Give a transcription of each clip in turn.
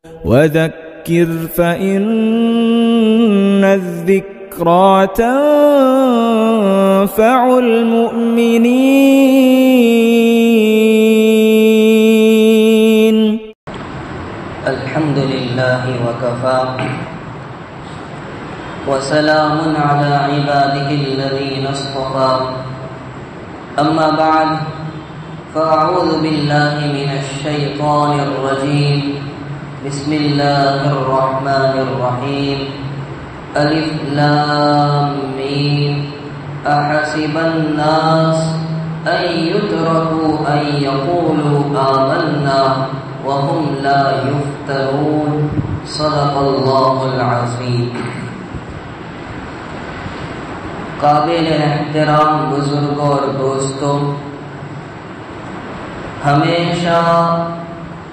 وذكر فإن الذكرى تنفع المؤمنين. الحمد لله وكفى وسلام على عباده الذين اصطفى. أما بعد فأعوذ بالله من الشيطان الرجيم. بسم الله الرحمن الرحيم. ألف لام ميم. أحسب الناس أن يتركوا أن يقولوا آمنا وهم لا يفتنون. صدق الله العظيم. قابل احترام بزرگوں اور دوستوں، ہمیشہ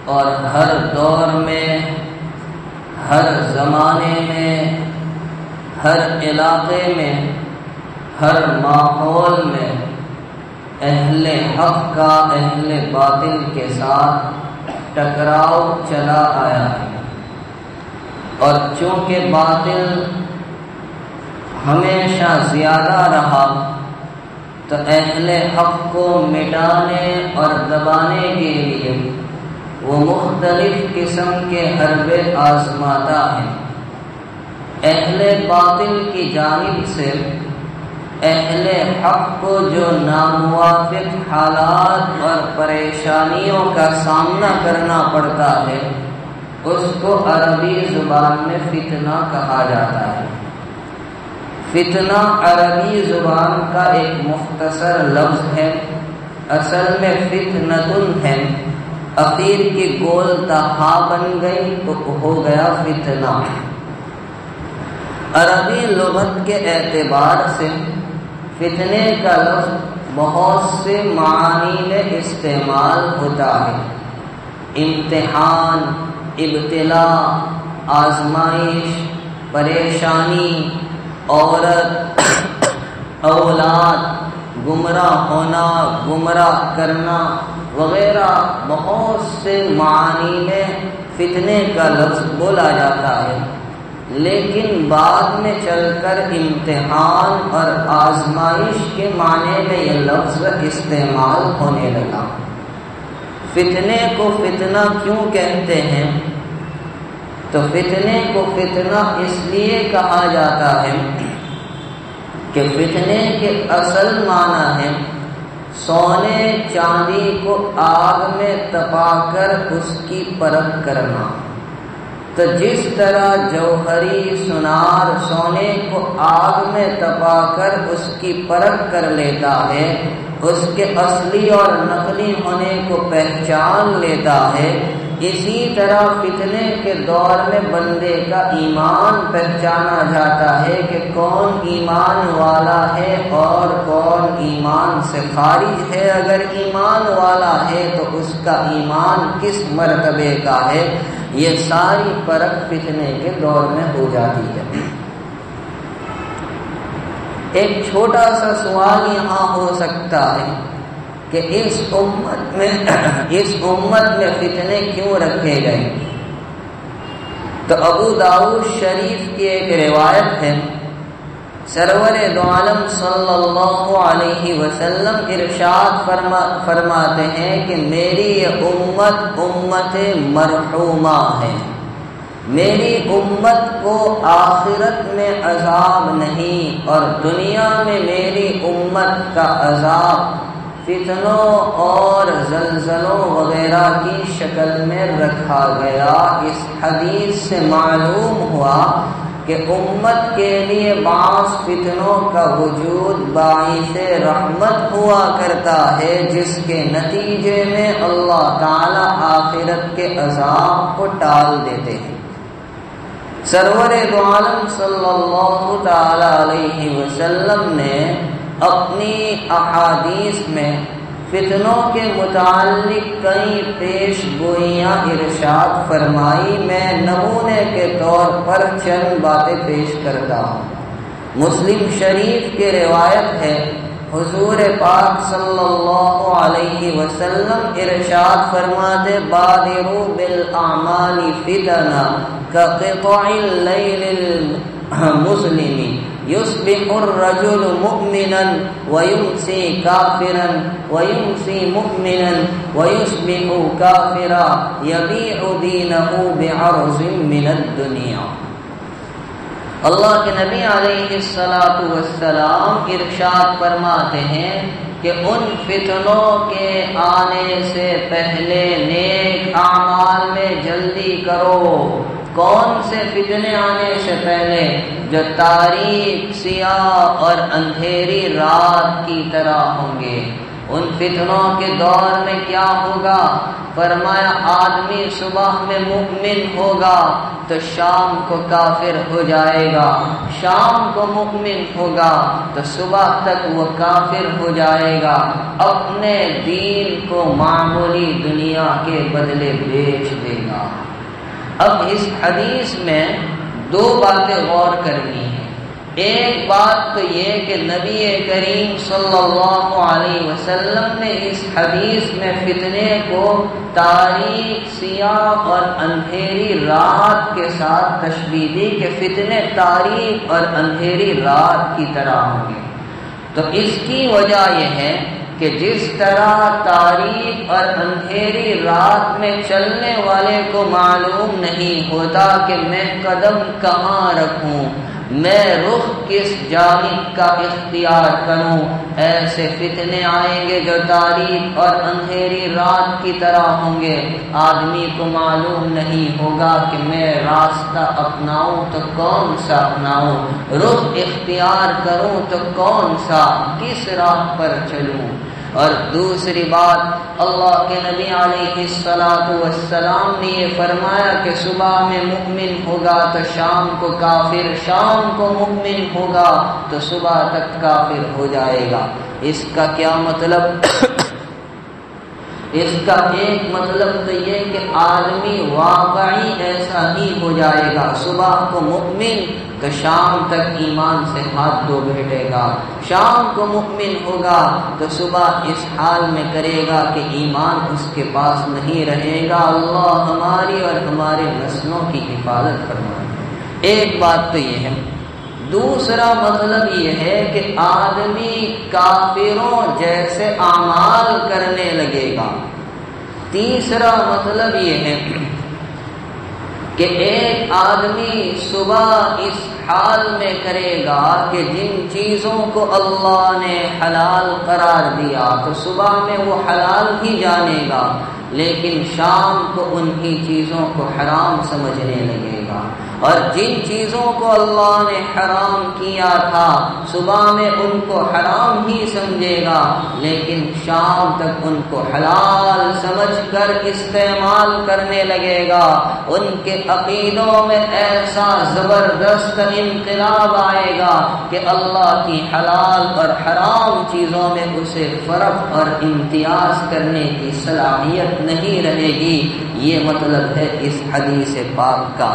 اور ہر دور میں، ہر زمانے میں، ہر علاقے میں، ہر ماحول میں اہل حق کا اہل باطل کے ساتھ ٹکراؤ چلا آیا ہے، اور چونکہ باطل ہمیشہ زیادہ رہا تو اہل حق کو مٹانے اور دبانے کے لیے وہ مختلف قسم کے حربے آزماتا ہے۔ اہل باطل کی جانب سے اہل حق کو جو ناموافق حالات اور پریشانیوں کا سامنا کرنا پڑتا ہے اس کو عربی زبان میں فتنہ کہا جاتا ہے۔ فتنہ عربی زبان کا ایک مختصر لفظ ہے، اصل میں فتنتن ہے، اخیر کی گول تہا بن گئی تو ہو گیا فتنہ۔ عربی لغت کے اعتبار سے فتنے کا لفظ بہت سے معانی میں استعمال ہوتا ہے۔ امتحان، ابتلا، آزمائش، پریشانی، عورت، اولاد، گمراہ ہونا، گمراہ کرنا وغیرہ بہت سے معانی میں فتنے کا لفظ بولا جاتا ہے، لیکن بعد میں چل کر امتحان اور آزمائش کے معنی میں یہ لفظ استعمال ہونے لگا۔ فتنے کو فتنہ کیوں کہتے ہیں؟ تو فتنے کو فتنہ اس لیے کہا جاتا ہے کہ فتنے کے اصل معنی ہے سونے چاندی کو آگ میں تپا کر اس کی پرکھ کرنا۔ تو جس طرح جوہری سونار سونے کو آگ میں تپا کر اس کی پرکھ کر لیتا ہے، اس کے اصلی اور نقلی ہونے کو پہچان لیتا ہے، اسی طرح فتنے کے دور میں بندے کا ایمان پہچانا جاتا ہے کہ کون ایمان والا ہے اور کون ایمان سے خارج ہے۔ اگر ایمان والا ہے تو اس کا ایمان کس مرتبے کا ہے، یہ ساری پرکھ فتنے کے دور میں ہو جاتی ہے۔ ایک چھوٹا سا سوال یہاں ہو سکتا ہے کہ اس امت میں فتنے کیوں رکھے گئے؟ تو ابو داؤد شریف کی ایک روایت ہے، سرور دو عالم صلی اللہ علیہ وسلم ارشاد فرماتے ہیں کہ میری یہ امت مرحومہ ہے، میری امت کو آخرت میں عذاب نہیں، اور دنیا میں میری امت کا عذاب فتنوں اور زلزلوں وغیرہ کی شکل میں رکھا گیا۔ اس حدیث سے معلوم ہوا کہ امت کے لیے بعض فتنوں کا وجود باعث رحمت ہوا کرتا ہے، جس کے نتیجے میں اللہ تعالی آخرت کے عذاب کو ٹال دیتے ہیں۔ سرور دو عالم صلی اللہ تعالی علیہ وسلم نے اپنی احادیث میں فتنوں کے متعلق کئی پیش گوئیاں ارشاد فرمائی۔ میں نمونے کے طور پر چند باتیں پیش کرتا ہوں۔ مسلم شریف کی روایت ہے حضور پاک صلی اللہ علیہ وسلم ارشاد فرماتے بادروا بالاعمال فتنا كقطع الليل المظلم يصبح الرجل مؤمنا ويمسي كافرا ويمسي مؤمنا ويصبح كافرا يبيع دينه بعرض من الدنيا۔ اللہ کے نبی علیہ الصلوۃ والسلام ارشاد فرماتے ہیں کہ ان فتنوں کے آنے سے پہلے نیک اعمال میں جلدی کرو۔ کون سے فتنے آنے سے پہلے؟ جو تاریک، سیاہ اور اندھیری رات کی طرح ہوں گے۔ ان فتنوں کے دور میں کیا ہوگا؟ فرمایا آدمی صبح میں مؤمن ہوگا تو شام کو کافر ہو جائے گا، شام کو مؤمن ہوگا تو صبح تک وہ کافر ہو جائے گا، اپنے دین کو معمولی دنیا کے بدلے بیچ دے گا۔ اب اس حدیث میں دو باتیں غور کرنی ہیں۔ ایک بات تو یہ کہ نبی کریم صلی اللہ علیہ وسلم نے اس حدیث میں فتنے کو تاریک، سیاہ اور اندھیری رات کے ساتھ تشبیہ دی کہ فتنے تاریک اور اندھیری رات کی طرح ہوں گے۔ تو اس کی وجہ یہ ہے کہ جس طرح تاریک اور اندھیری رات میں چلنے والے کو معلوم نہیں ہوتا کہ میں قدم کہاں رکھوں، میں رخ کس جانب کا اختیار کروں، ایسے فتنے آئیں گے جو تاریک اور اندھیری رات کی طرح ہوں گے۔ آدمی کو معلوم نہیں ہوگا کہ میں راستہ اپناؤں تو کون سا اپناؤں، رخ اختیار کروں تو کون سا، کس راہ پر چلوں۔ اور دوسری بات، اللہ کے نبی علیہ الصلوۃ والسلام نے یہ فرمایا کہ صبح میں مؤمن ہوگا تو شام کو کافر، شام کو مؤمن ہوگا تو صبح تک کافر ہو جائے گا۔ اس کا کیا مطلب؟ اس کا ایک مطلب تو یہ کہ آدمی واقعی ایسا ہی ہو جائے گا، صبح کو مؤمن تو شام تک ایمان سے ہاتھ دھو بیٹھے گا، شام کو مؤمن ہوگا تو صبح اس حال میں کرے گا کہ ایمان اس کے پاس نہیں رہے گا۔ اللہ ہماری اور ہمارے نسلوں کی حفاظت فرمائے۔ ایک بات تو یہ ہے۔ دوسرا مطلب یہ ہے کہ آدمی کافروں جیسے اعمال کرنے لگے گا۔ تیسرا مطلب یہ ہے کہ ایک آدمی صبح اس حال میں کرے گا کہ جن چیزوں کو اللہ نے حلال قرار دیا تو صبح میں وہ حلال ہی جانے گا، لیکن شام کو انہی چیزوں کو حرام سمجھنے لگے گا، اور جن چیزوں کو اللہ نے حرام کیا تھا صبح میں ان کو حرام ہی سمجھے گا، لیکن شام تک ان کو حلال سمجھ کر استعمال کرنے لگے گا۔ ان کے عقیدوں میں ایسا زبردست انقلاب آئے گا کہ اللہ کی حلال اور حرام چیزوں میں اسے فرق اور امتیاز کرنے کی صلاحیت نہیں رہے گی۔ یہ مطلب ہے اس حدیث پاک کا۔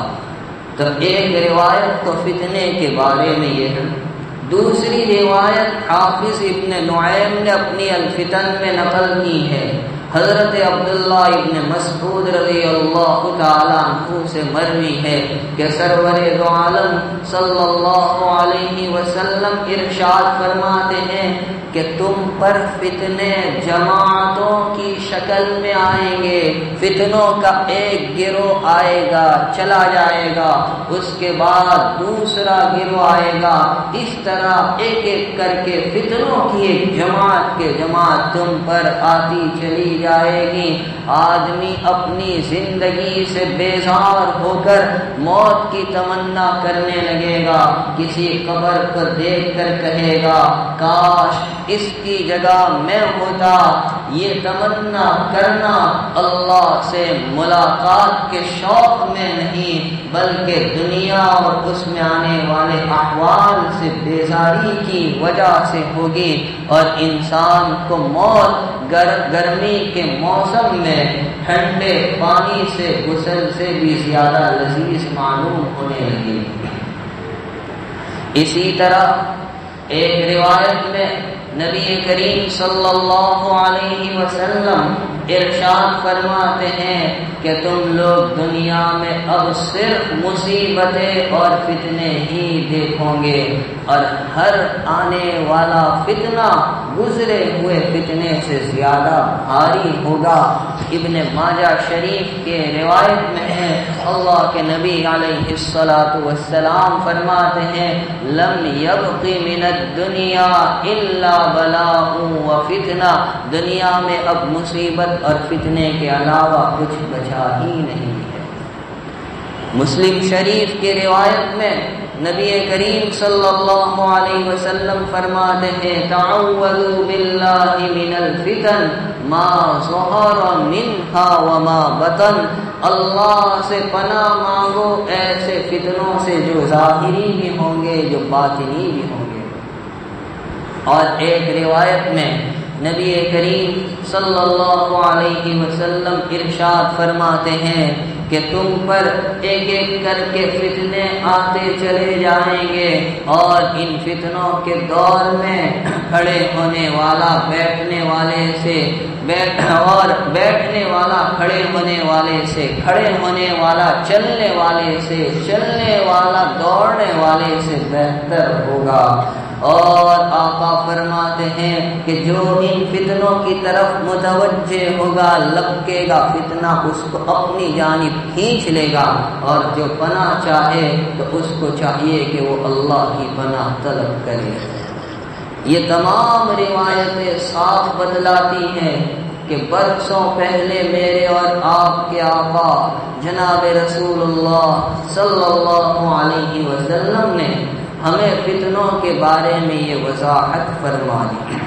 تو ایک روایت تو فتنے کے بارے میں یہ ہے، دوسری روایت حافظ ابن نعیم نے اپنی الفتن میں نقل کی ہے۔ حضرت عبداللہ ابن مسعود رضی اللہ تعالی عنہ سے مروی ہے کہ سرور دو عالم صلی اللہ علیہ وسلم ارشاد فرماتے ہیں کہ تم پر فتنے جماعتوں کی شکل میں آئیں گے، فتنوں کا ایک گروہ آئے گا چلا جائے گا، اس کے بعد دوسرا گروہ آئے گا، اس طرح ایک ایک کر کے فتنوں کی ایک جماعت کے جماعت تم پر آتی چلی جائے گی۔ آدمی اپنی زندگی سے بیزار ہو کر موت کی تمنا کرنے لگے گا، کسی قبر کو دیکھ کر کہے گا کاش اس کی جگہ میں ہوتا۔ یہ تمنا کرنا اللہ سے ملاقات کے شوق میں نہیں بلکہ دنیا اور اس میں آنے والے احوال سے بیزاری کی وجہ سے ہوگی، اور انسان کو موت گرمی کے موسم میں ٹھنڈے پانی سے غسل سے بھی زیادہ لذیذ معلوم ہونے لگے۔ اسی طرح ایک روایت میں نبی کریم صلی اللہ علیہ وسلم ارشاد فرماتے ہیں کہ تم لوگ دنیا میں اب صرف مصیبتیں اور فتنے ہی دیکھو گے، اور ہر آنے والا فتنہ گزرے ہوئے فتنے سے زیادہ بھاری ہوگا۔ ابن ماجہ شریف کے روایت میں ہے، اللہ کے نبی علیہ الصلوۃ والسلام فرماتے ہیں لم یبق من الدنیا الا بلاء و فتنہ، دنیا میں اب مصیبت اور فتنے کے علاوہ کچھ بچا ہی نہیں ہے۔ مسلم شریف کی روایت میں نبی کریم صلی اللہ علیہ وسلم فرماتے ہیں تعوذوا باللہ من الفتن ما ظہر منہا وما بطن، اللہ سے پناہ مانگو ایسے فتنوں سے جو ظاہری بھی ہوں گے جو باطنی بھی ہوں گے۔ اور ایک روایت میں نبی کریم صلی اللہ علیہ وسلم ارشاد فرماتے ہیں کہ تم پر ایک ایک کر کے فتنے آتے چلے جائیں گے، اور ان فتنوں کے دور میں کھڑے ہونے والا بیٹھنے والے سے اور بیٹھنے والا کھڑے ہونے والے سے، کھڑے ہونے والا چلنے والے سے، چلنے والا دوڑنے والے سے بہتر ہوگا۔ اور آقا فرماتے ہیں کہ جو ان فتنوں کی طرف متوجہ ہوگا لپکے گا فتنہ اس کو اپنی جانب کھینچ لے گا، اور جو پناہ چاہے تو اس کو چاہیے کہ وہ اللہ کی پناہ طلب کرے۔ یہ تمام روایتیں صاف بتلاتی ہیں کہ برسوں پہلے میرے اور آپ کے آقا جناب رسول اللہ صلی اللہ علیہ وسلم نے ہمیں فتنوں کے بارے میں یہ وضاحت فرمائی۔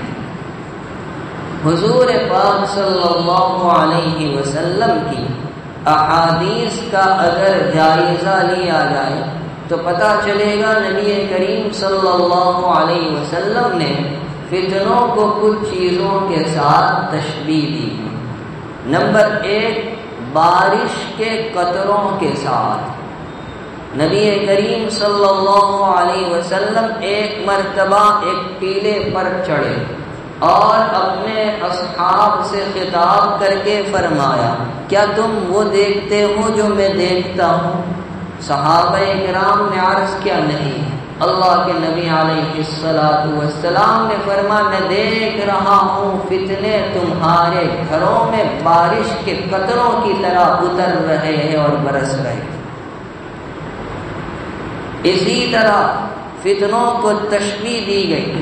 حضور پاک صلی اللہ علیہ وسلم کی احادیث کا اگر جائزہ لیا جائے تو پتہ چلے گا نبی کریم صلی اللہ علیہ وسلم نے فتنوں کو کچھ چیزوں کے ساتھ تشبیہ دی۔ نمبر 1، بارش کے قطروں کے ساتھ۔ نبی کریم صلی اللہ علیہ وسلم ایک مرتبہ ایک ٹیلے پر چڑھے اور اپنے اصحاب سے خطاب کر کے فرمایا کیا تم وہ دیکھتے ہو جو میں دیکھتا ہوں؟ صحابہ کرام نے عرض کیا نہیں۔ اللہ کے نبی علیہ الصلوۃ والسلام نے فرمایا میں دیکھ رہا ہوں فتنے تمہارے گھروں میں بارش کے قطروں کی طرح اتر رہے ہیں اور برس رہے ہیں۔ اسی طرح فتنوں کو تشبیہ دی گئی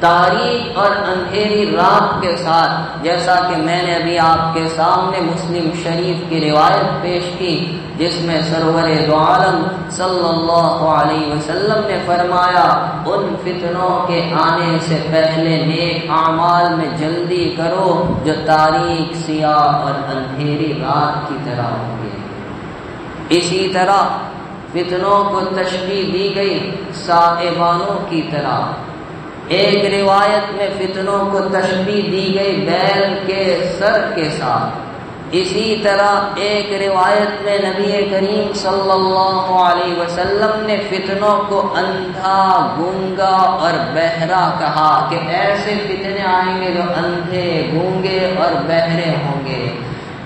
تاریک اور اندھیری رات کے ساتھ، جیسا کہ میں نے ابھی آپ کے سامنے مسلم شریف کی روایت پیش کی جس میں سرور دو عالم صلی اللہ علیہ وسلم نے فرمایا ان فتنوں کے آنے سے پہلے نیک اعمال میں جلدی کرو جو تاریک سیاہ اور اندھیری رات کی طرح ہوں گے۔ اسی طرح فتنوں کو تشبیہ دی گئی صائبانوں کی طرح۔ ایک روایت میں فتنوں کو تشبیہ دی گئی بیل کے سر کے ساتھ۔ اسی طرح ایک روایت میں نبی کریم صلی اللہ علیہ وسلم نے فتنوں کو اندھا، گونگا اور بہرا کہا کہ ایسے فتنے آئیں گے جو اندھے، گونگے اور بہرے ہوں گے۔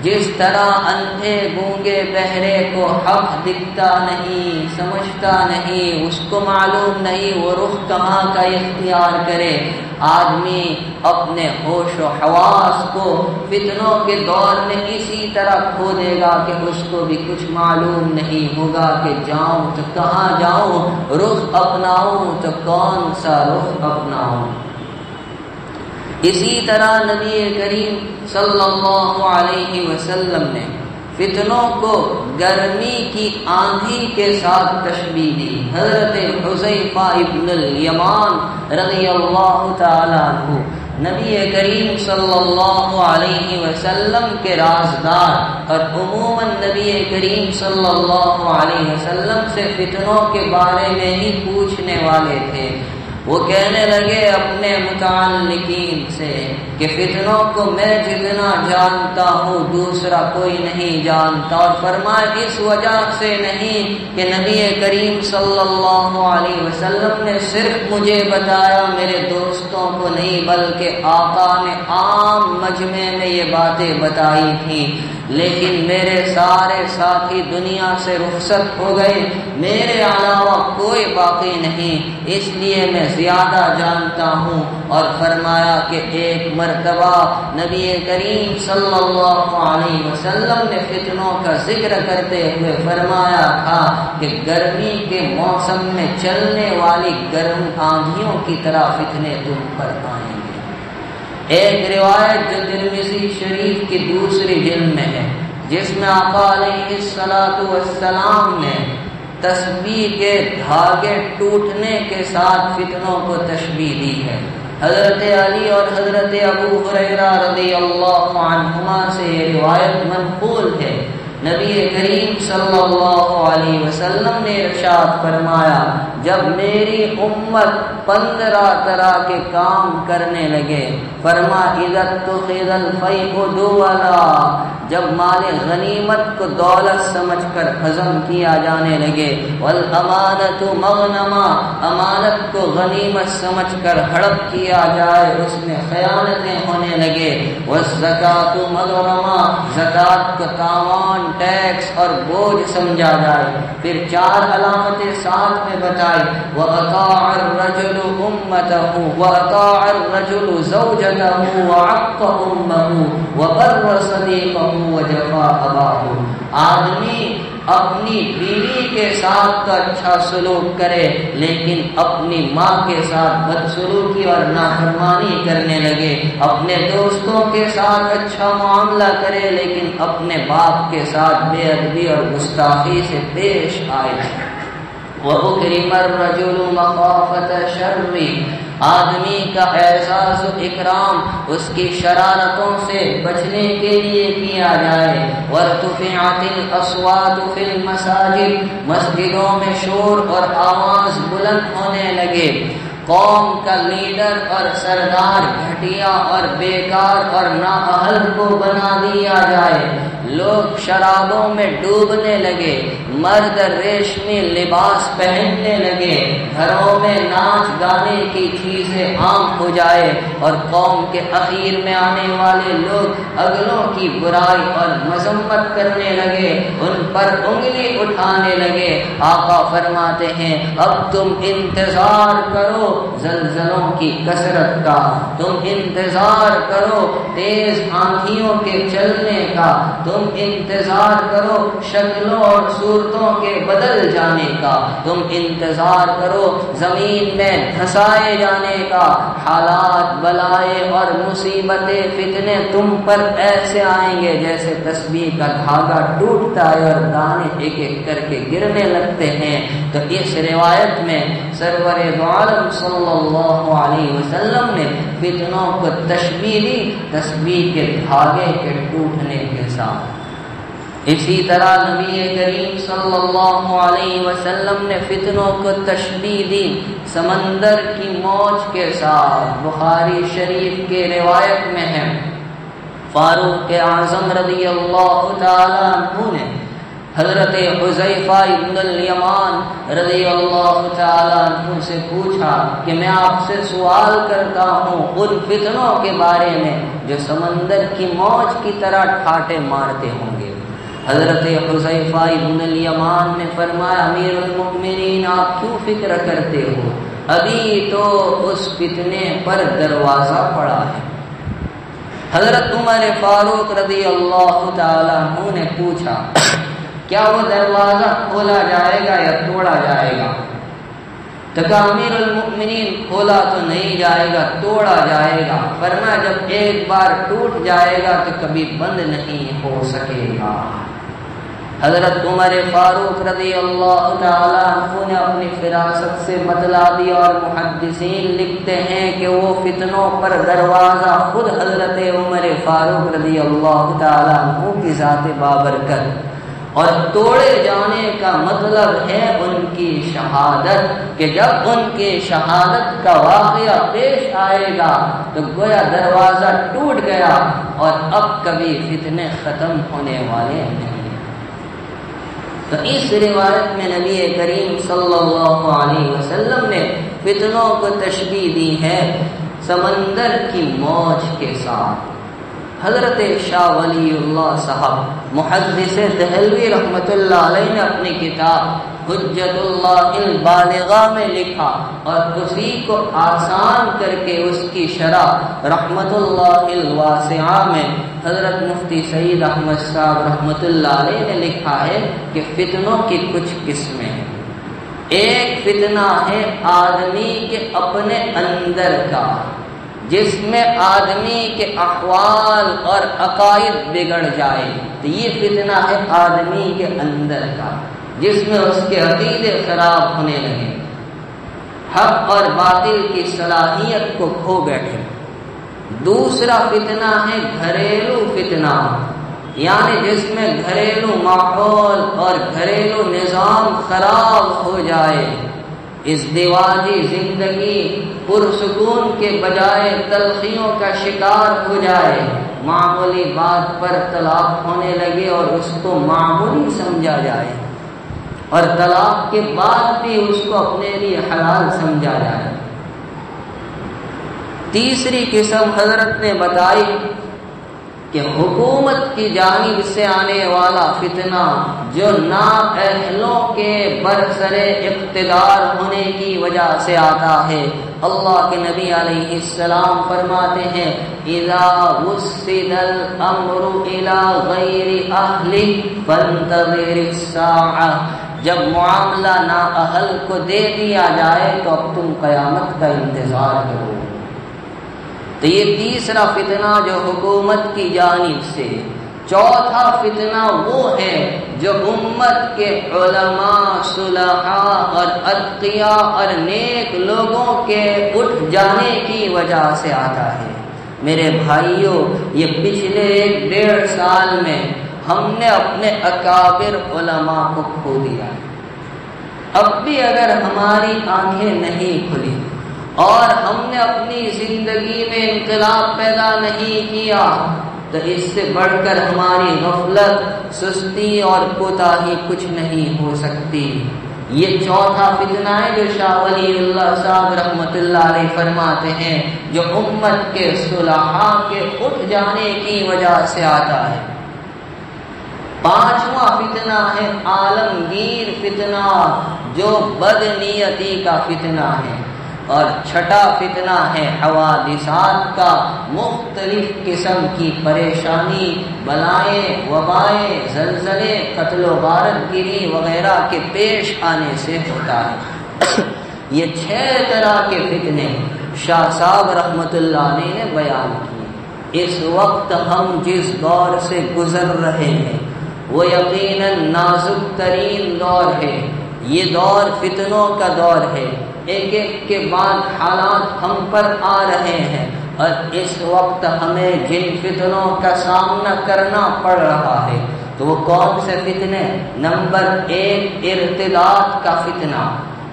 جس طرح اندھے، گونگے، بہرے کو حق دکھتا نہیں، سمجھتا نہیں، اس کو معلوم نہیں وہ رخ کہاں کا اختیار کرے، آدمی اپنے ہوش و حواس کو فتنوں کے دور میں اسی طرح کھو دے گا کہ اس کو بھی کچھ معلوم نہیں ہوگا کہ جاؤں تو کہاں جاؤں، رخ اپناؤں تو کون سا رخ اپناؤں۔ اسی طرح نبی کریم صلی اللہ علیہ وسلم نے فتنوں کو گرمی کی آندھی کے ساتھ تشبیہ دی۔ حضرت حذیفہ ابن الیمان رضی اللہ تعالی عنہ نبی کریم صلی اللہ علیہ وسلم کے رازدار اور عموماً نبی کریم صلی اللہ علیہ وسلم سے فتنوں کے بارے میں ہی پوچھنے والے تھے۔ وہ کہنے لگے اپنے متعلقین سے کہ فتنوں کو میں جتنا جانتا ہوں دوسرا کوئی نہیں جانتا، اور فرمایا اس وجہ سے نہیں کہ نبی کریم صلی اللہ علیہ وسلم نے صرف مجھے بتایا، میرے دوستوں کو نہیں، بلکہ آقا نے عام مجمع میں یہ باتیں بتائی تھیں، لیکن میرے سارے ساتھی دنیا سے رخصت ہو گئے، میرے علاوہ کوئی باقی نہیں، اس لیے میں زیادہ جانتا ہوں۔ اور فرمایا کہ ایک مرتبہ نبی کریم صلی اللہ علیہ وسلم نے فتنوں کا ذکر کرتے ہوئے فرمایا تھا کہ گرمی کے موسم میں چلنے والی گرم آندھیوں کی طرح فتنے تم پر آئیں گے۔ ایک روایت جو ترمذی شریف کی دوسری جلد میں ہے، جس میں آقا علیہ السلام نے تسبیح کے دھاگے ٹوٹنے کے ساتھ فتنوں کو تشبیہ دی ہے۔ حضرت علی اور حضرت ابو ہریرہ رضی اللہ عنہما سے یہ روایت منقول ہے۔ نبی کریم صلی اللہ علیہ وسلم نے ارشاد فرمایا، جب میری امت 15 طرح کے کام کرنے لگے، فرما اذا اتخذ الفیء دولا، جب مال غنیمت کو دولت سمجھ کر ہضم کیا جانے لگے، والامانۃ مغنما، امانت کو غنیمت سمجھ کر ہڑپ کیا جائے، اس میں خیانتیں ہونے لگے، والزکاۃ مغرما، زکات کو تاوان، ٹیکس اور بوجھ سمجھا جائے۔ پھر 4 علامتیں ساتھ میں بتائی، وَأَطَاعَ الرَّجُلُ أُمَّتَهُ وَأَطَاعَ الرَّجُلُ زَوْجَتَهُ وَعَقَّ أُمَّهُ وَبَرَّ صَدِيقَهُ وَجَفَا أَبَاهُ، آدمی اپنی بیوی کے ساتھ تو اچھا سلوک کرے، لیکن اپنی ماں کے ساتھ بدسلوکی اور نافرمانی کرنے لگے، اپنے دوستوں کے ساتھ اچھا معاملہ کرے، لیکن اپنے باپ کے ساتھ بے ادبی اور گستاخی سے پیش آئے۔ وَأُكْرِمَ الرَّجُلُ مَخَافَةَ شَرِّ، آدمی کا اعزاز و اکرام اس کی شرارتوں سے بچنے کے لیے کیا جائے۔ وَارْتُفِعَتِ الْأَصْوَاتُ فِي الْمَسَاجِدِ، مسجدوں میں شور اور آواز بلند ہونے لگے، قوم کا لیڈر اور سردار گھٹیا اور بیکار اور نااہل کو بنا دیا جائے، لوگ شرابوں میں ڈوبنے لگے، مرد ریشمی لباس پہننے لگے، گھروں میں ناچ گانے کی چیزیں عام ہو جائے، اور قوم کے اخیر میں آنے والے لوگ اگلوں کی برائی اور مذمت کرنے لگے، ان پر انگلی اٹھانے لگے۔ آقا فرماتے ہیں اب تم انتظار کرو زلزلوں کی کثرت کا، تم انتظار کرو تیز آندھیوں کے چلنے کا، تم انتظار کرو شکلوں اور صورتوں کے بدل جانے کا، تم انتظار کرو زمین میں دھسائے جانے کا، حالات بلائے اور مصیبتیں فتنے تم پر ایسے آئیں گے جیسے تسبیح کا دھاگا ٹوٹتا ہے اور دانے ایک ایک کر کے گرنے لگتے ہیں۔ تو اس روایت میں سرور دو عالم صلی اللہ علیہ وسلم نے فتنوں کو تشبیہ دی تسبیح کے دھاگے کے ٹوٹنے کے ساتھ۔ اسی طرح نبی کریم صلی اللہ علیہ وسلم نے فتنوں کو تشبیہ دی سمندر کی موج کے ساتھ۔ بخاری شریف کے روایت میں ہے، فاروق اعظم رضی اللہ تعالی عنہ نے حضرت حذیفہ ابن الیمان رضی اللہ تعالی عنہ سے پوچھا کہ میں آپ سے سوال کرتا ہوں ان فتنوں کے بارے میں جو سمندر کی موج کی طرح ٹھاٹے مارتے ہوں گے۔ حضرت حذیفہ ابن الیمان نے فرمایا امیر المؤمنین آپ کیوں فکر کرتے ہو، ابھی تو اس فتنے پر دروازہ پڑا ہے۔ حضرت عمر فاروق رضی اللہ تعالی عنہ نے پوچھا کیا وہ دروازہ کھولا جائے گا یا توڑا جائے گا؟ تو کہا امیر المؤمنین کھولا تو نہیں جائے گا، توڑا جائے گا۔ فرمایا جب ایک بار ٹوٹ جائے گا تو کبھی بند نہیں ہو سکے گا۔ حضرت عمر فاروق رضی اللہ تعالی عنہ نے اپنی فراست سے بتلا دی، اور محدثین لکھتے ہیں کہ وہ فتنوں پر دروازہ خود حضرت عمر فاروق رضی اللہ تعالی عنہ کی ذات بابرکت اور توڑے جانے کا مطلب ہے ان کی شہادت، کہ جب ان کی شہادت کا واقعہ پیش آئے گا تو گویا دروازہ ٹوٹ گیا اور اب کبھی فتنے ختم ہونے والے نہیں۔ تو اس روایت میں نبی کریم صلی اللہ علیہ وسلم نے فتنوں کو تشبیہ دی ہے سمندر کی موج کے ساتھ۔ حضرت شاہ ولی اللہ صاحب محدث دہلوی رحمت اللہ علیہ نے اپنی کتاب حجت اللہ البالغہ میں لکھا اور اسی کو آسان کر کے اس کی شرح رحمت اللہ الواسعہ میں حضرت مفتی سعید احمد صاحب رحمت اللہ علیہ نے لکھا ہے کہ فتنوں کی کچھ قسمیں ہیں۔ ایک فتنہ ہے آدمی کے اپنے اندر کا، جس میں آدمی کے احوال اور عقائد بگڑ جائے، تو یہ فتنہ ہے آدمی کے اندر کا، جس میں اس کے عقیدے خراب ہونے لگے، حق اور باطل کی صلاحیت کو کھو بیٹھے۔ دوسرا فتنہ ہے گھریلو فتنہ، یعنی جس میں گھریلو ماحول اور گھریلو نظام خراب ہو جائے، ازدواجی زندگی پرسکون کے بجائے تلخیوں کا شکار ہو جائے، معمولی بات پر طلاق ہونے لگے اور اس کو معمولی سمجھا جائے، اور طلاق کے بعد بھی اس کو اپنے لیے حلال سمجھا جائے۔ تیسری قسم حضرت نے بتائی کہ حکومت کی جانب سے آنے والا فتنہ جو نااہلوں کے برسر اقتدار ہونے کی وجہ سے آتا ہے۔ اللہ کے نبی علیہ السلام فرماتے ہیں اذا وسد الامر الى غیر اہلہ فانتظر الساعہ، جب معاملہ نااہل کو دے دیا جائے تو اب تم قیامت کا انتظار کرو۔ تو یہ تیسرا فتنہ جو حکومت کی جانب سے۔ چوتھا فتنہ وہ ہے جو امت کے علماء، صلحاء اور اتقیاء اور نیک لوگوں کے اٹھ جانے کی وجہ سے آتا ہے۔ میرے بھائیوں، یہ پچھلے 1.5 سال میں ہم نے اپنے اکابر علماء کو کھو دیا۔ اب بھی اگر ہماری آنکھیں نہیں کھلی اور ہم نے اپنی زندگی میں انقلاب پیدا نہیں کیا تو اس سے بڑھ کر ہماری غفلت، سستی اور کوتاہی کچھ نہیں ہو سکتی۔ یہ چوتھا فتنہ ہے جو شاہ ولی اللہ صاحب رحمت اللہ علیہ فرماتے ہیں، جو امت کے صلحاء کے اٹھ جانے کی وجہ سے آتا ہے۔ پانچواں فتنہ ہے عالمگیر فتنہ، جو بدنیتی کا فتنہ ہے۔ اور چھٹا فتنہ ہے حوادثات کا، مختلف قسم کی پریشانی، بلائیں، وبائیں، زلزلے، قتل و غارت گیری وغیرہ کے پیش آنے سے ہوتا ہے۔ یہ 6 طرح کے فتنے شاہ صاحب رحمت اللہ علیہ نے بیان کیے۔ اس وقت ہم جس دور سے گزر رہے ہیں وہ یقیناً نازک ترین دور ہے۔ یہ دور فتنوں کا دور ہے، ایک ایک کے بعد حالات ہم پر آ رہے ہیں، اور اس وقت ہمیں جن فتنوں کا سامنا کرنا پڑ رہا ہے تو وہ کون سے فتنے؟ نمبر 1 ارتداد کا فتنہ۔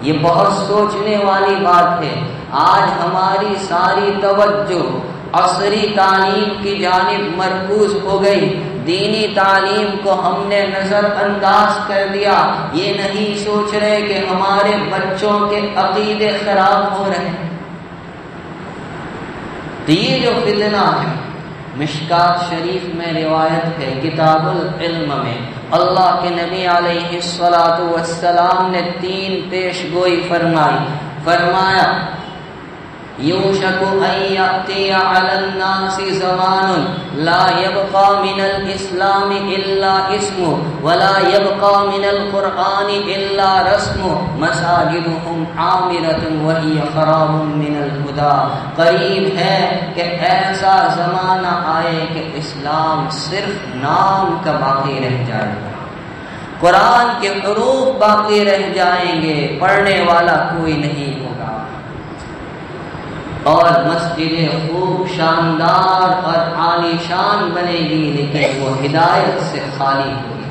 یہ بہت سوچنے والی بات ہے۔ آج ہماری ساری توجہ عصری تعلیم کی جانب مرکوز ہو گئی، دینی تعلیم کو ہم نے نظر انداز کر دیا، یہ نہیں سوچ رہے کہ ہمارے بچوں کے عقیدے خراب ہو رہے ہیں۔ تو یہ جو فتنہ ہے، مشکات شریف میں روایت ہے، کتاب العلم میں اللہ کے نبی علیہ الصلوۃ والسلام نے 3 پیش گوئی فرمائی۔ فرمایا یوشک ان یأتی علی الناس زمان لا یبقى من الاسلام الا اسمه ولا يبقى من القرآن الا رسمه مساجدهم عامرة وهي خراب من الهدى۔ قریب ہے کہ ایسا زمانہ آئے کہ اسلام صرف نام کا باقی رہ جائے گا، قرآن کے حروف باقی رہ جائیں گے، پڑھنے والا کوئی نہیں ہوگا، اور مسجد خوب شاندار اور عالی شان بنے گی لیکن وہ ہدایت سے خالی ہوگی۔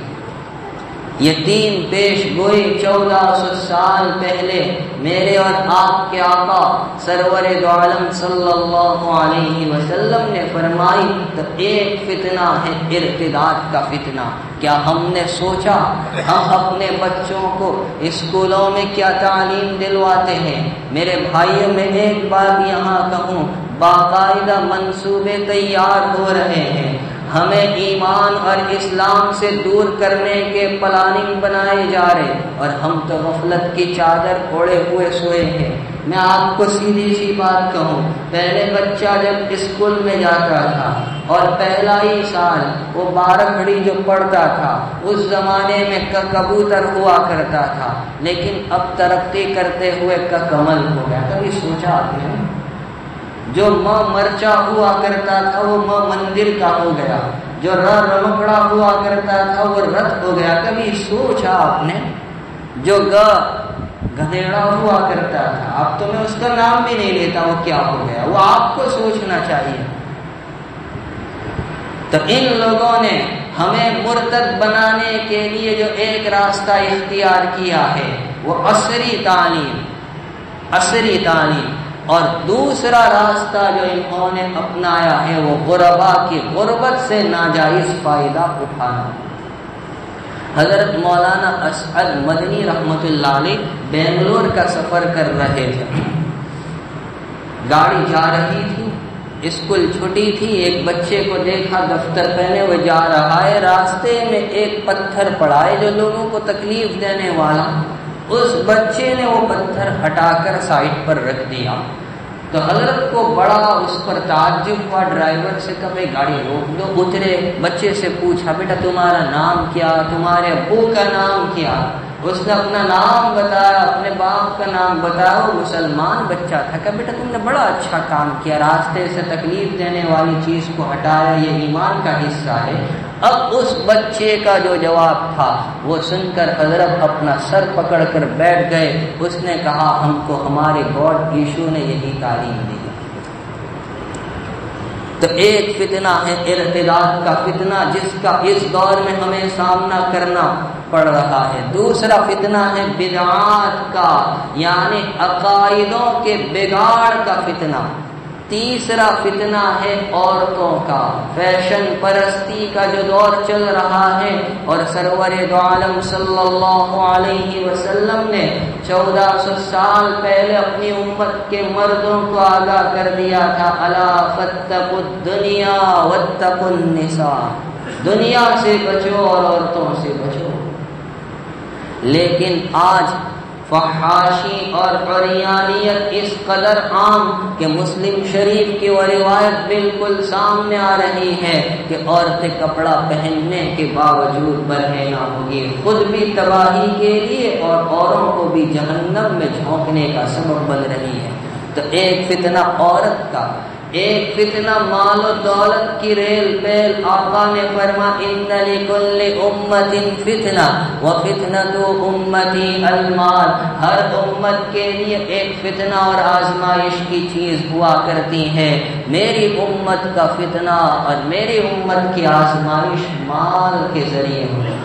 یتیم پیش گوئی 1400 سال پہلے میرے اور آپ کے آقا سرور دو عالم صلی اللہ علیہ وسلم نے فرمائی تو ایک فتنہ ہے ارتداد کا فتنہ۔ کیا ہم نے سوچا ہم اپنے بچوں کو اسکولوں میں کیا تعلیم دلواتے ہیں؟ میرے بھائیوں، میں ایک بات یہاں کہوں، باقاعدہ منصوبے تیار ہو رہے ہیں، ہمیں ایمان اور اسلام سے دور کرنے کے پلاننگ بنائے جا رہے، اور ہم تو غفلت کی چادر اوڑے ہوئے سوئے ہیں۔ میں آپ کو سیدھی سی بات کہوں، پہلے بچہ جب اسکول میں جاتا تھا اور پہلا ہی سال وہ 12 گھڑی جو پڑھتا تھا، اس زمانے میں کبوتر ہوا کرتا تھا، لیکن اب ترقی کرتے ہوئے کمل ہو گیا۔ کبھی سوچا آپ نے؟ جو ماں مرچا ہوا کرتا تھا وہ ماں مندر کا ہو گیا، جو رمکڑا ہوا کرتا تھا وہ رتھ ہو گیا۔ کبھی سوچا آپ نے؟ جو گدھیڑا ہوا کرتا تھا، اب تو میں اس کا نام بھی نہیں لیتا، وہ کیا ہو گیا؟ وہ آپ کو سوچنا چاہیے۔ تو ان لوگوں نے ہمیں مرتد بنانے کے لیے جو ایک راستہ اختیار کیا ہے وہ عصری تعلیم، اور دوسرا راستہ جو انہوں نے اپنایا ہے وہ غربا کی غربت سے ناجائز فائدہ اٹھانا۔ حضرت مولانا اسعد مدنی رحمت اللہ علیہ بنگلور کا سفر کر رہے تھے، گاڑی جا رہی تھی، اسکول چھٹی تھی، ایک بچے کو دیکھا دفتر پہنے ہوئے جا رہا ہے، راستے میں ایک پتھر پڑا ہے جو لوگوں کو تکلیف دینے والا، اس بچے نے وہ پتھر ہٹا کر سائڈ پر رکھ دیا۔ تو حضرت کو بڑا اس پر تعجب ہوا، ڈرائیور سے کہا گاڑی روک دو، اترے، بچے سے پوچھا بیٹا تمہارا نام کیا، تمہارے ابو کا نام کیا؟ اس نے اپنا نام بتایا، اپنے باپ کا نام بتایا، وہ مسلمان بچہ تھا۔ کہ بیٹا تم نے بڑا اچھا کام کیا، راستے سے تکلیف دینے والی چیز کو ہٹایا، یہ ایمان کا حصہ ہے۔ اب اس بچے کا جو جواب تھا وہ سن کر حضرت اپنا سر پکڑ کر بیٹھ گئے۔ اس نے کہا ہم کو ہمارے گاڈ یشوع نے یہی تعلیم دی۔ تو ایک فتنہ ہے ارتداد کا فتنہ، جس کا اس دور میں ہمیں سامنا کرنا پڑ رہا ہے۔ دوسرا فتنہ ہے بدعات کا، یعنی عقائدوں کے بگاڑ کا فتنہ۔ تیسرا فتنہ ہے عورتوں کا، فیشن پرستی کا جو دور چل رہا ہے، اور سرور دو عالم صلی اللہ علیہ وسلم نے 1400 سال پہلے اپنی امت کے مردوں کو آگاہ کر دیا تھا، الا فاتقوا الدنیا واتقوا النساء، دنیا سے بچو اور عورتوں سے بچو۔ لیکن آج فحاشی اور عریانیت اس قدر عام کہ مسلم شریف کی وہ روایت بالکل سامنے آ رہی ہے کہ عورتیں کپڑا پہننے کے باوجود برہنہ ہوگی، خود بھی تباہی کے لیے اور اوروں کو بھی جہنم میں جھونکنے کا سبب بن رہی ہے۔ تو ایک فتنہ عورت کا، ایک فتنہ مال و دولت کی ریل پیل۔ آقا نے فرما ان لکل امت فتنہ وفتنۃ امتی المال، ہر امت کے لیے ایک فتنہ اور آزمائش کی چیز ہوا کرتی ہے، میری امت کا فتنہ اور میری امت کی آزمائش مال کے ذریعے ہوئی۔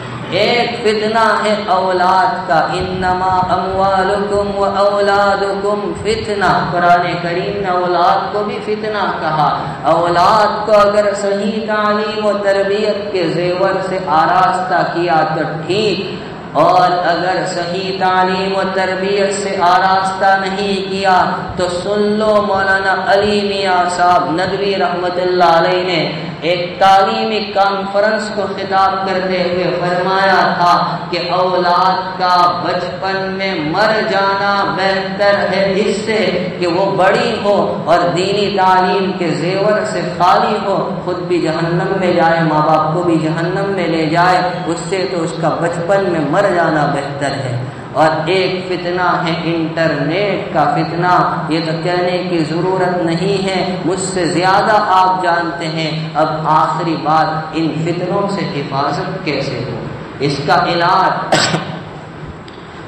ایک فتنہ ہے اولاد کا، انما اموالکم و اولادکم فتنہ، قرآن کریم نے اولاد کو بھی فتنہ کہا۔ اولاد کو اگر صحیح تعلیم و تربیت کے زیور سے آراستہ کیا تو ٹھیک، اور اگر صحیح تعلیم و تربیت سے آراستہ نہیں کیا تو سن لو، مولانا علی میاں صاحب ندوی رحمت اللہ علیہ نے ایک تعلیمی کانفرنس کو خطاب کرتے ہوئے فرمایا تھا کہ اولاد کا بچپن میں مر جانا بہتر ہے اس سے کہ وہ بڑی ہو اور دینی تعلیم کے زیور سے خالی ہو، خود بھی جہنم میں جائے، ماں باپ کو بھی جہنم میں لے جائے، اس سے تو اس کا بچپن میں مر جانا بہتر ہے۔ اور ایک فتنہ ہے انٹرنیٹ کا فتنہ، یہ تو کہنے کی ضرورت نہیں ہے، مجھ سے زیادہ آپ جانتے ہیں۔ اب آخری بات، ان فتنوں سے حفاظت کیسے ہو، اس کا علاج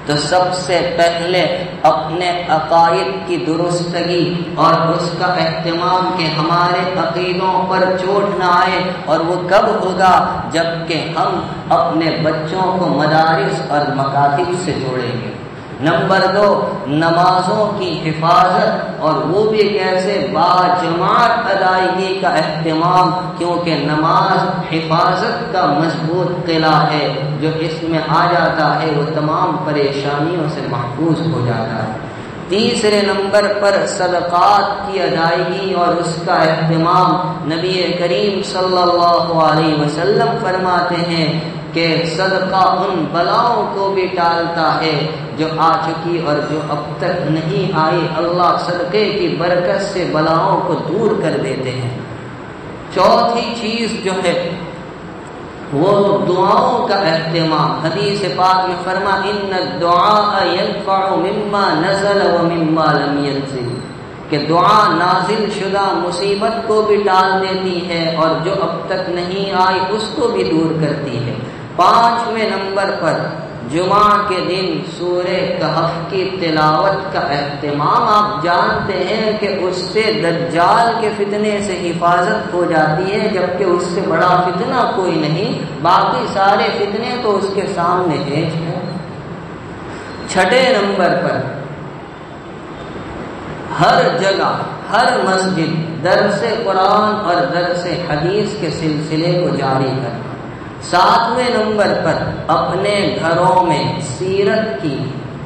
تو سب سے پہلے اپنے عقائد کی درستگی اور اس کا اہتمام کہ ہمارے عقیدوں پر چوٹ نہ آئے، اور وہ کب ہوگا؟ جبکہ ہم اپنے بچوں کو مدارس اور مکاتب سے جوڑیں گے۔ نمبر 2، نمازوں کی حفاظت، اور وہ بھی کیسے؟ باجماعت ادائیگی کا اہتمام، کیونکہ نماز حفاظت کا مضبوط قلعہ ہے، جو اس میں آ جاتا ہے وہ تمام پریشانیوں سے محفوظ ہو جاتا ہے۔ تیسرے نمبر پر صدقات کی ادائیگی اور اس کا اہتمام۔ نبی کریم صلی اللہ علیہ وسلم فرماتے ہیں کہ صدقہ ان بلاؤں کو بھی ٹالتا ہے جو آ چکی اور جو اب تک نہیں آئی۔ اللہ صدقے کی برکت سے بلاؤں کو دور کر دیتے ہیں۔ چوتھی چیز جو ہے وہ دعاؤں کا اہتمام۔ حدیث پاک میں فرما ان الدعاء ينفع مما نزل ومما لم ينزل، کہ دعا نازل شدہ مصیبت کو بھی ٹال دیتی ہے اور جو اب تک نہیں آئی اس کو بھی دور کرتی ہے۔ 5ویں نمبر پر جمعہ کے دن سورہ کہف کی تلاوت کا اہتمام۔ آپ جانتے ہیں کہ اس سے دجال کے فتنے سے حفاظت ہو جاتی ہے، جبکہ اس سے بڑا فتنہ کوئی نہیں، باقی سارے فتنے تو اس کے سامنے ہیں۔ 6 نمبر پر ہر جگہ، ہر مسجد درس قرآن اور درس حدیث کے سلسلے کو جاری کرنا۔ 7ویں نمبر پر اپنے گھروں میں سیرت کی،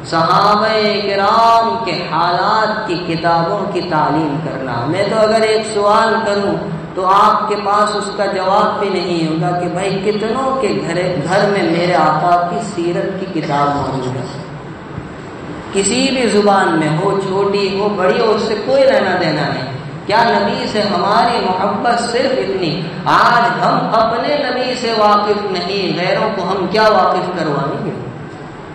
صحابہ کرام کے حالات کی کتابوں کی تعلیم کرنا۔ میں تو اگر ایک سوال کروں تو آپ کے پاس اس کا جواب بھی نہیں ہوگا کہ بھائی کتنوں کے گھر میں میرے آقا کی سیرت کی کتاب موجود ہے۔ کسی بھی زبان میں ہو، چھوٹی ہو بڑی ہو، اس سے کوئی لینا دینا نہیں۔ کیا نبی سے ہماری محبت صرف اتنی؟ آج ہم اپنے نبی سے واقف نہیں، غیروں کو ہم کیا واقف کروائیں گے؟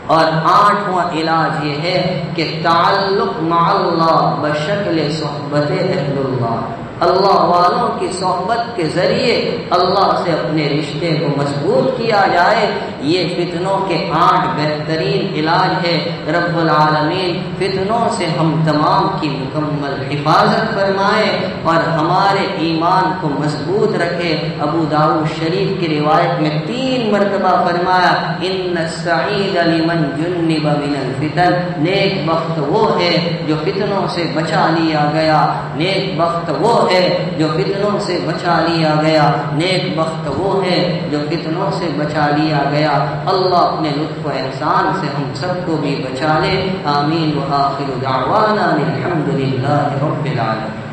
اور 8واں علاج یہ ہے کہ تعلق مع اللہ بشکل صحبت اہل اللہ، اللہ والوں کی صحبت کے ذریعے اللہ سے اپنے رشتے کو مضبوط کیا جائے۔ یہ فتنوں کے 8 بہترین علاج ہے۔ رب العالمین فتنوں سے ہم تمام کی مکمل حفاظت فرمائے اور ہمارے ایمان کو مضبوط رکھے۔ ابو داؤد شریف کی روایت میں 3 مرتبہ فرمایا ان السعید لمن جنب من الفتن، نیک بخت وہ ہے جو فتنوں سے بچا لیا گیا، نیک بخت وہ ہے جو فتنوں سے بچا لیا گیا، نیک بخت وہ ہے جو فتنوں سے بچا لیا گیا۔ اللہ اپنے لطف و احسان سے ہم سب کو بھی بچا لے۔ آمین۔ وآخر دعوانا الحمد للہ رب العالمین۔